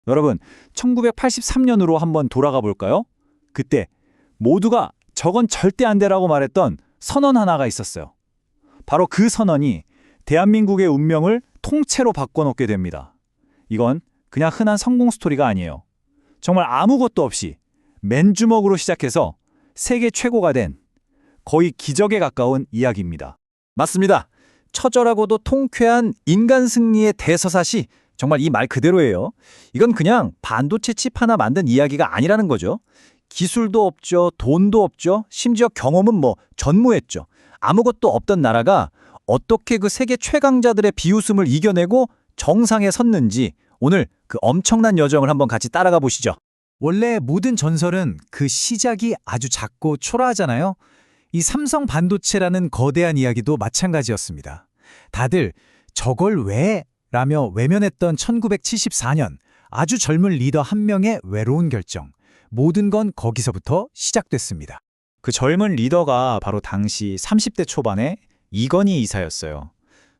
여러분, 1983년으로 한번 돌아가 볼까요? 그때 모두가 저건 절대 안 되라고 말했던 선언 하나가 있었어요. 바로 그 선언이 대한민국의 운명을 통째로 바꿔놓게 됩니다. 이건 그냥 흔한 성공 스토리가 아니에요. 정말 아무것도 없이 맨주먹으로 시작해서 세계 최고가 된 거의 기적에 가까운 이야기입니다. 맞습니다. 처절하고도 통쾌한 인간 승리의 대서사시, 정말 이 말 그대로예요. 이건 그냥 반도체 칩 하나 만든 이야기가 아니라는 거죠. 기술도 없죠, 돈도 없죠, 심지어 경험은 전무했죠. 아무것도 없던 나라가 어떻게 그 세계 최강자들의 비웃음을 이겨내고 정상에 섰는지, 오늘 그 엄청난 여정을 한번 같이 따라가 보시죠. 원래 모든 전설은 그 시작이 아주 작고 초라하잖아요. 이 삼성 반도체라는 거대한 이야기도 마찬가지였습니다. 다들 저걸 왜? 라며 외면했던 1974년, 아주 젊은 리더 한 명의 외로운 결정. 모든 건 거기서부터 시작됐습니다. 그 젊은 리더가 바로 당시 30대 초반의 이건희 이사였어요.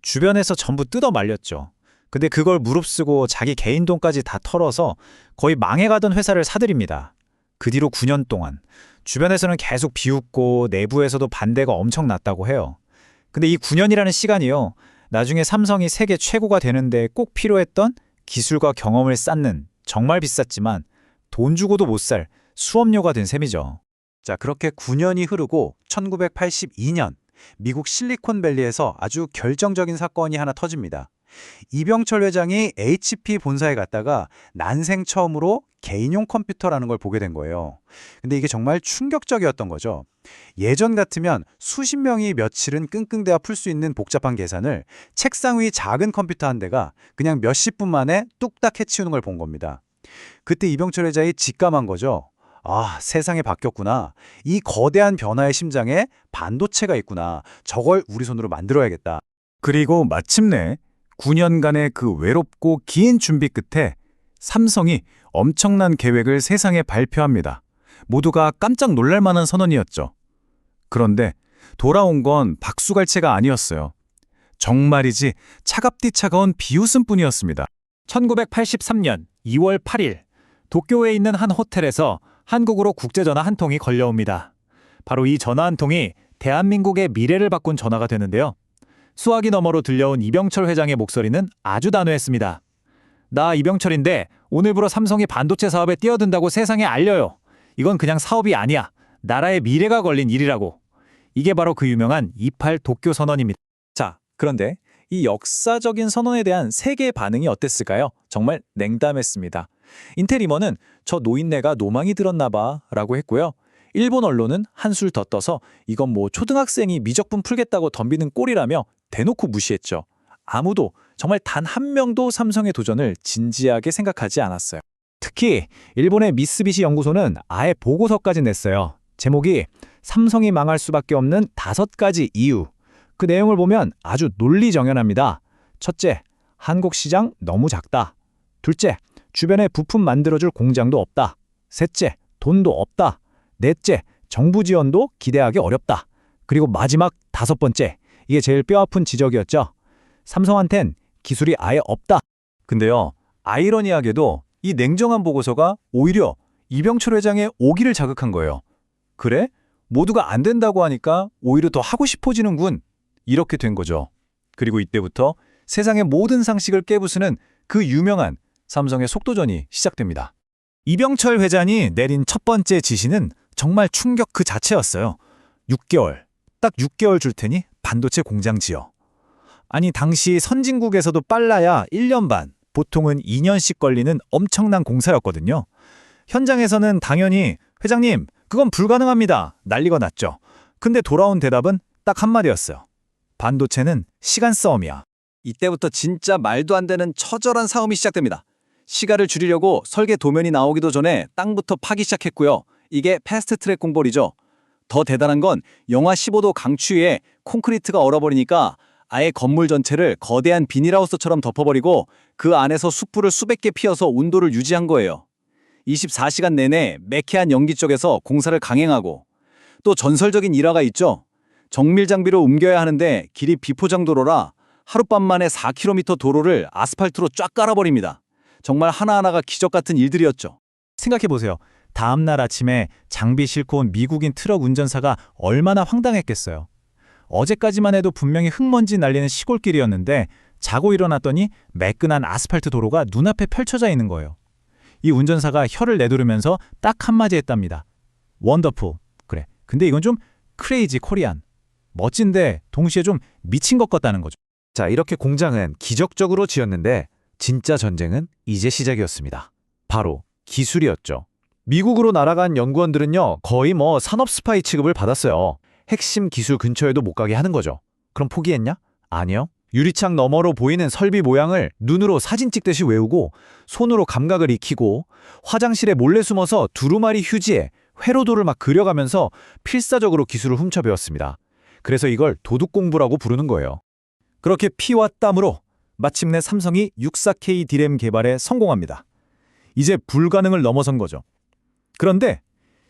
주변에서 전부 뜯어 말렸죠. 근데 그걸 무릅쓰고 자기 개인 돈까지 다 털어서 거의 망해가던 회사를 사들입니다. 그 뒤로 9년 동안 주변에서는 계속 비웃고 내부에서도 반대가 엄청 났다고 해요. 근데 이 9년이라는 시간이요, 나중에 삼성이 세계 최고가 되는데 꼭 필요했던 기술과 경험을 쌓는, 정말 비쌌지만 돈 주고도 못 살 수업료가 된 셈이죠. 자, 그렇게 9년이 흐르고 1982년 미국 실리콘밸리에서 아주 결정적인 사건이 하나 터집니다. 이병철 회장이 HP 본사에 갔다가 난생 처음으로 개인용 컴퓨터라는 걸 보게 된 거예요. 근데 이게 정말 충격적이었던 거죠. 예전 같으면 수십 명이 며칠은 끙끙대어 풀 수 있는 복잡한 계산을 책상 위 작은 컴퓨터 한 대가 그냥 몇십 분 만에 뚝딱 해치우는 걸 본 겁니다. 그때 이병철 회장이 직감한 거죠. 아, 세상이 바뀌었구나. 이 거대한 변화의 심장에 반도체가 있구나. 저걸 우리 손으로 만들어야겠다. 그리고 마침내 9년간의 그 외롭고 긴 준비 끝에 삼성이 엄청난 계획을 세상에 발표합니다. 모두가 깜짝 놀랄 만한 선언이었죠. 그런데 돌아온 건 박수갈채가 아니었어요. 정말이지 차갑디 차가운 비웃음뿐이었습니다. 1983년 2월 8일 도쿄에 있는 한 호텔에서 한국으로 국제전화 한 통이 걸려옵니다. 바로 이 전화 한 통이 대한민국의 미래를 바꾼 전화가 되는데요. 수화기 너머로 들려온 이병철 회장의 목소리는 아주 단호했습니다. 나 이병철인데 오늘부로 삼성이 반도체 사업에 뛰어든다고 세상에 알려요. 이건 그냥 사업이 아니야. 나라의 미래가 걸린 일이라고. 이게 바로 그 유명한 28 도쿄 선언입니다. 자, 그런데 이 역사적인 선언에 대한 세계의 반응이 어땠을까요? 정말 냉담했습니다. 인텔 임원은 저 노인네가 노망이 들었나 봐 라고 했고요. 일본 언론은 한술 더 떠서 이건 초등학생이 미적분 풀겠다고 덤비는 꼴이라며 대놓고 무시했죠. 아무도, 정말 단 한 명도 삼성의 도전을 진지하게 생각하지 않았어요. 특히 일본의 미쓰비시 연구소는 아예 보고서까지 냈어요. 제목이 삼성이 망할 수밖에 없는 5가지 이유. 그 내용을 보면 아주 논리정연합니다. 첫째, 한국 시장 너무 작다. 둘째, 주변에 부품 만들어줄 공장도 없다. 셋째, 돈도 없다. 넷째, 정부 지원도 기대하기 어렵다. 그리고 마지막 5번째, 이게 제일 뼈아픈 지적이었죠. 삼성한텐 기술이 아예 없다. 근데요, 아이러니하게도 이 냉정한 보고서가 오히려 이병철 회장의 오기를 자극한 거예요. 그래? 모두가 안 된다고 하니까 오히려 더 하고 싶어지는군. 이렇게 된 거죠. 그리고 이때부터 세상의 모든 상식을 깨부수는 그 유명한 삼성의 속도전이 시작됩니다. 이병철 회장이 내린 첫 번째 지시는 정말 충격 그 자체였어요. 6개월, 딱 6개월 줄 테니 반도체 공장 지어. 아니, 당시 선진국에서도 빨라야 1년 반, 보통은 2년씩 걸리는 엄청난 공사였거든요. 현장에서는 당연히 회장님, 그건 불가능합니다. 난리가 났죠. 근데 돌아온 대답은 딱 한마디였어요. 반도체는 시간 싸움이야. 이때부터 진짜 말도 안 되는 처절한 싸움이 시작됩니다. 시간을 줄이려고 설계 도면이 나오기도 전에 땅부터 파기 시작했고요. 이게 패스트트랙 공벌이죠. 더 대단한 건 영하 15도 강추위에 콘크리트가 얼어버리니까 아예 건물 전체를 거대한 비닐하우스처럼 덮어버리고 그 안에서 숯불을 수백 개 피워서 온도를 유지한 거예요. 24시간 내내 매캐한 연기 쪽에서 공사를 강행하고, 또 전설적인 일화가 있죠. 정밀 장비로 옮겨야 하는데 길이 비포장 도로라 하룻밤 만에 4km 도로를 아스팔트로 쫙 깔아버립니다. 정말 하나하나가 기적 같은 일들이었죠. 생각해보세요. 다음 날 아침에 장비 싣고 온 미국인 트럭 운전사가 얼마나 황당했겠어요. 어제까지만 해도 분명히 흙먼지 날리는 시골길이었는데 자고 일어났더니 매끈한 아스팔트 도로가 눈앞에 펼쳐져 있는 거예요. 이 운전사가 혀를 내두르면서 딱 한마디 했답니다. 원더풀. 그래. 근데 이건 좀 크레이지 코리안. 멋진데 동시에 좀 미친 것 같다는 거죠. 자, 이렇게 공장은 기적적으로 지었는데 진짜 전쟁은 이제 시작이었습니다. 바로 기술이었죠. 미국으로 날아간 연구원들은요, 거의 산업 스파이 취급을 받았어요. 핵심 기술 근처에도 못 가게 하는 거죠. 그럼 포기했냐? 아니요. 유리창 너머로 보이는 설비 모양을 눈으로 사진 찍듯이 외우고 손으로 감각을 익히고 화장실에 몰래 숨어서 두루마리 휴지에 회로도를 막 그려가면서 필사적으로 기술을 훔쳐 배웠습니다. 그래서 이걸 도둑 공부라고 부르는 거예요. 그렇게 피와 땀으로 마침내 삼성이 64K 디램 개발에 성공합니다. 이제 불가능을 넘어선 거죠. 그런데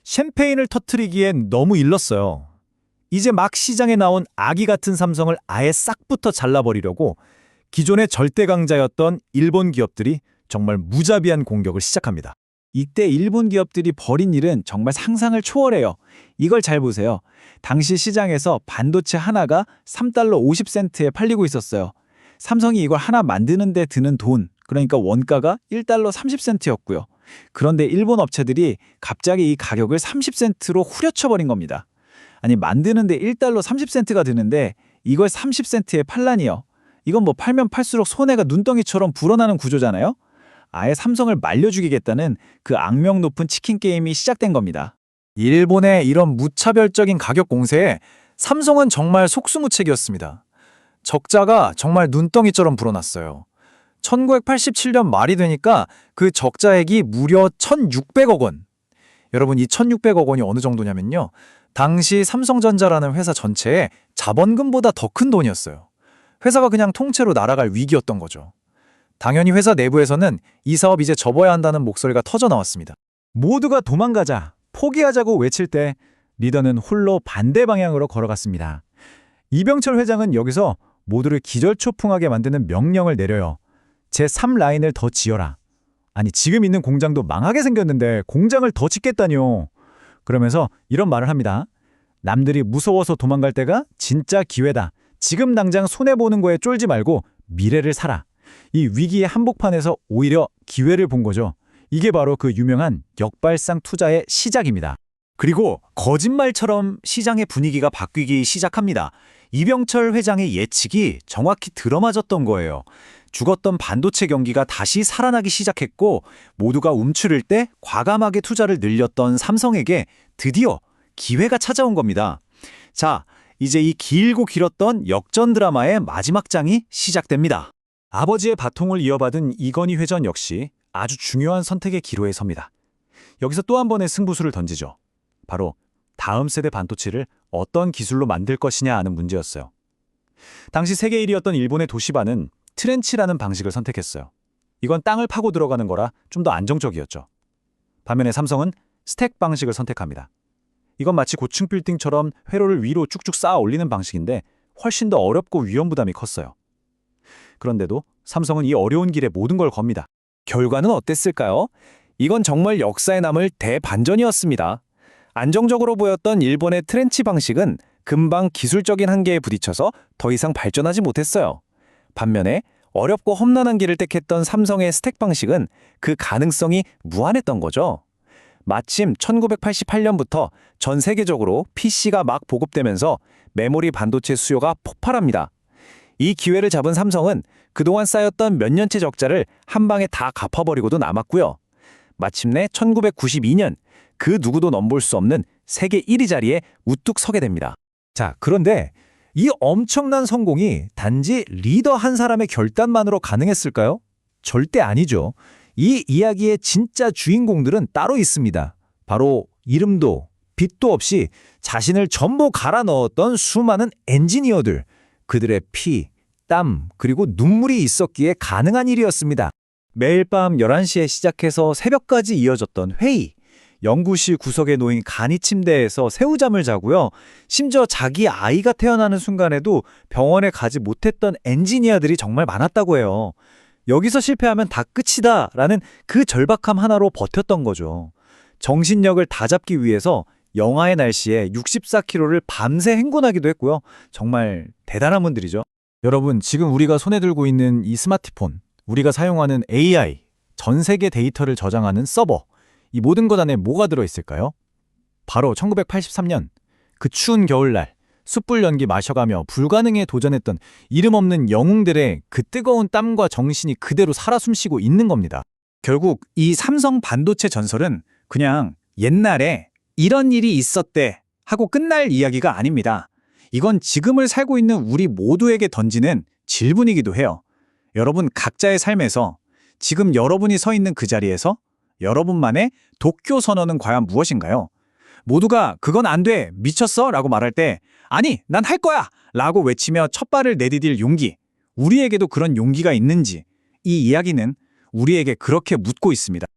샴페인을 터뜨리기엔 너무 일렀어요. 이제 막 시장에 나온 아기 같은 삼성을 아예 싹부터 잘라버리려고 기존의 절대 강자였던 일본 기업들이 정말 무자비한 공격을 시작합니다. 이때 일본 기업들이 벌인 일은 정말 상상을 초월해요. 이걸 잘 보세요. 당시 시장에서 반도체 하나가 3달러 50센트에 팔리고 있었어요. 삼성이 이걸 하나 만드는 데 드는 돈, 그러니까 원가가 1달러 30센트였고요. 그런데 일본 업체들이 갑자기 이 가격을 30센트로 후려쳐버린 겁니다. 아니, 만드는데 1달러 30센트가 드는데 이걸 30센트에 팔라니요. 이건 팔면 팔수록 손해가 눈덩이처럼 불어나는 구조잖아요. 아예 삼성을 말려 죽이겠다는 그 악명 높은 치킨 게임이 시작된 겁니다. 일본의 이런 무차별적인 가격 공세에 삼성은 정말 속수무책이었습니다. 적자가 정말 눈덩이처럼 불어났어요. 1987년 말이 되니까 그 적자액이 무려 1,600억 원. 여러분, 이 1,600억 원이 어느 정도냐면요. 당시 삼성전자라는 회사 전체의 자본금보다 더 큰 돈이었어요. 회사가 그냥 통째로 날아갈 위기였던 거죠. 당연히 회사 내부에서는 이 사업 이제 접어야 한다는 목소리가 터져 나왔습니다. 모두가 도망가자, 포기하자고 외칠 때 리더는 홀로 반대 방향으로 걸어갔습니다. 이병철 회장은 여기서 모두를 기절초풍하게 만드는 명령을 내려요. 제3라인을 더 지어라. 아니, 지금 있는 공장도 망하게 생겼는데 공장을 더 짓겠다뇨. 그러면서 이런 말을 합니다. 남들이 무서워서 도망갈 때가 진짜 기회다. 지금 당장 손해보는 거에 쫄지 말고 미래를 살아. 이 위기의 한복판에서 오히려 기회를 본 거죠. 이게 바로 그 유명한 역발상 투자의 시작입니다. 그리고 거짓말처럼 시장의 분위기가 바뀌기 시작합니다. 이병철 회장의 예측이 정확히 들어맞았던 거예요. 죽었던 반도체 경기가 다시 살아나기 시작했고 모두가 움츠릴 때 과감하게 투자를 늘렸던 삼성에게 드디어 기회가 찾아온 겁니다. 자, 이제 이 길고 길었던 역전 드라마의 마지막 장이 시작됩니다. 아버지의 바통을 이어받은 이건희 회장 역시 아주 중요한 선택의 기로에 섭니다. 여기서 또 한 번의 승부수를 던지죠. 바로 다음 세대 반도체를 어떤 기술로 만들 것이냐 하는 문제였어요. 당시 세계 1위였던 일본의 도시바는 트렌치라는 방식을 선택했어요. 이건 땅을 파고 들어가는 거라 좀 더 안정적이었죠. 반면에 삼성은 스택 방식을 선택합니다. 이건 마치 고층 빌딩처럼 회로를 위로 쭉쭉 쌓아 올리는 방식인데 훨씬 더 어렵고 위험 부담이 컸어요. 그런데도 삼성은 이 어려운 길에 모든 걸 겁니다. 결과는 어땠을까요? 이건 정말 역사에 남을 대반전이었습니다. 안정적으로 보였던 일본의 트렌치 방식은 금방 기술적인 한계에 부딪혀서 더 이상 발전하지 못했어요. 반면에 어렵고 험난한 길을 택했던 삼성의 스택 방식은 그 가능성이 무한했던 거죠. 마침 1988년부터 전 세계적으로 PC가 막 보급되면서 메모리 반도체 수요가 폭발합니다. 이 기회를 잡은 삼성은 그동안 쌓였던 몇 년째 적자를 한 방에 다 갚아버리고도 남았고요. 마침내 1992년 그 누구도 넘볼 수 없는 세계 1위 자리에 우뚝 서게 됩니다. 자, 그런데 이 엄청난 성공이 단지 리더 한 사람의 결단만으로 가능했을까요? 절대 아니죠. 이 이야기의 진짜 주인공들은 따로 있습니다. 바로 이름도 빛도 없이 자신을 전부 갈아 넣었던 수많은 엔지니어들. 그들의 피, 땀, 그리고 눈물이 있었기에 가능한 일이었습니다. 매일 밤 11시에 시작해서 새벽까지 이어졌던 회의. 연구실 구석에 놓인 간이 침대에서 새우잠을 자고요. 심지어 자기 아이가 태어나는 순간에도 병원에 가지 못했던 엔지니어들이 정말 많았다고 해요. 여기서 실패하면 다 끝이다 라는 그 절박함 하나로 버텼던 거죠. 정신력을 다잡기 위해서 영하의 날씨에 64km를 밤새 행군하기도 했고요. 정말 대단한 분들이죠. 여러분, 지금 우리가 손에 들고 있는 이 스마트폰, 우리가 사용하는 AI, 전 세계 데이터를 저장하는 서버, 이 모든 것 안에 뭐가 들어있을까요? 바로 1983년, 그 추운 겨울날, 숯불 연기 마셔가며 불가능에 도전했던 이름 없는 영웅들의 그 뜨거운 땀과 정신이 그대로 살아 숨쉬고 있는 겁니다. 결국 이 삼성 반도체 전설은 그냥 옛날에 이런 일이 있었대 하고 끝날 이야기가 아닙니다. 이건 지금을 살고 있는 우리 모두에게 던지는 질문이기도 해요. 여러분 각자의 삶에서 지금 여러분이 서 있는 그 자리에서 여러분만의 도쿄 선언은 과연 무엇인가요? 모두가 그건 안 돼, 미쳤어 라고 말할 때 아니, 난 할 거야 라고 외치며 첫 발을 내디딜 용기, 우리에게도 그런 용기가 있는지 이 이야기는 우리에게 그렇게 묻고 있습니다.